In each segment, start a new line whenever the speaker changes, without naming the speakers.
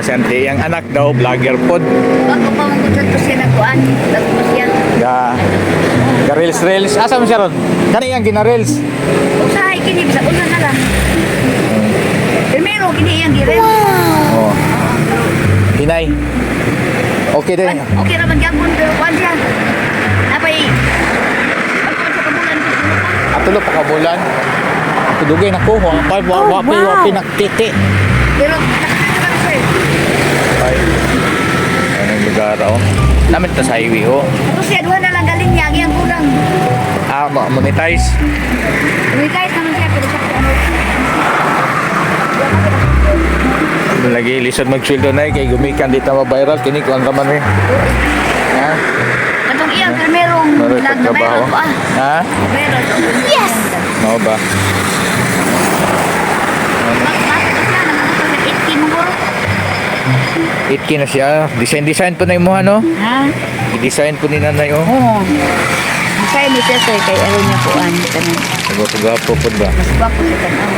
komersyante. Yang anak daw, vlogger pod.
Bago pa mong gusto to siya nagkuhan. Tapos siya.
Ga reels. Asa mo siya ron? Kani yang gina-reels.
Usahay kini, bisa una na lang. Primero, kini iyang girel.
Oh. Hinay. Okay din.
Okay naman gapon, pero kuhan siya. Napay, pagkuhan sa kabulan ko sino pa.
At tulo pa kabulan. Tudugay na ko. Wapi nakiti.
Pero nakakita siya eh.
Ay. Anong lugar oh. Namin to sa highway oh.
Tapos siya, duha na lang galing niya, ang kulang.
Monetize.
Umikayat naman siya, pero siya ano.
Lagi lisod mag-sweldo na kay gumikan dito ma-viral kini ko ang raman eh. Ha?
Katong iyang primerong
Meron
vlog na
trabaho.
mayroon pa.
Ha?
Mayroon. Yes!
Mao ba? Itki na siya. Design po na yung mga no?
Ha?
I-design po ni nanay oh.
Oo. Masaya mo siya sir, kay araw niya po ang tanong.
Gapo po ba?
Mas gwapo siya tanong.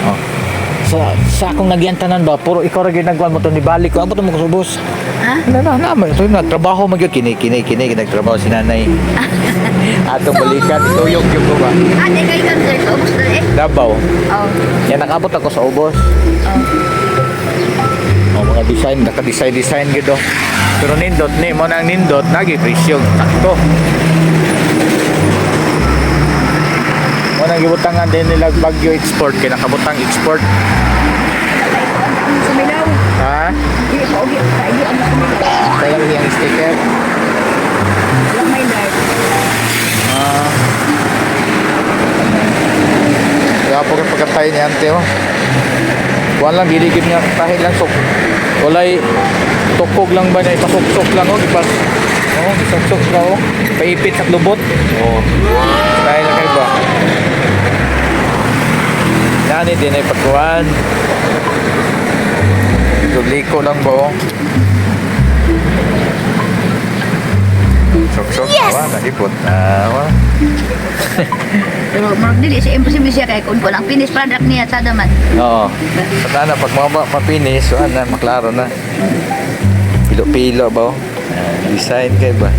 Oh. Sa akong nagyantanan ba, puro ikaw rin ginagawa mo ito, nibalik ko, abot mo ko subos.
Ha?
Ito na, trabaho mo yun, kini, nagtrabaho si nanay. Atong balikan, tuyok yung ko ba?
Ah, di kayo kan sir, kaubos na eh.
Dabaw.
Oo.
Yan, nakabot ako sa ubos.
Oo.
Mga design, naka-design gitu. Pero nindot ni, mo nang nindot, nagi-presyo, sakto. Mo nang gibutangan din nila Baguio Export, kaya nakabutang export.
Sumilaw.
Ha?
Di pa ugi, tayo ang sumilaw.
Kaya lang yung sticker.
Walang may light.
Kaya po kayo pagkatay ni ante oh. Kuhan lang, giligid niya kahit lang sok. Walay tukog lang ba niya, ipasuksok lang oh. Ipas, oh, isuksok lang oh. Paipit sa lubot. Oh. Dahil na kayo ba? Yan, hindi na ipagkuhan. Liko lang ba oh. Sok-sok, yes! Nahipot.
Pero marag dili siya, imposible siya kay kung walang finish product niya sa daman.
Oo. Sana pag mapinis, so ano, maklaro na. Pilo-pilo ba? Design kayo ba?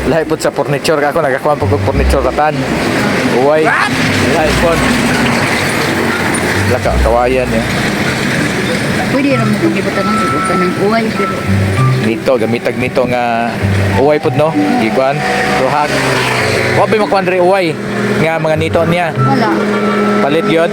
Lahi po sa furniture ka ako, nagakuha po kong furniture katan. Uway. Lahi po. Laka, kawayan eh.
Pwede naman kung ibutan ng subukan ng uway, pero
Nito, gamitag nito nga uway po no? Iguan, ruhag. Huwag ba makuha rin uway nga mga nito niya.
wala.
Palit yun.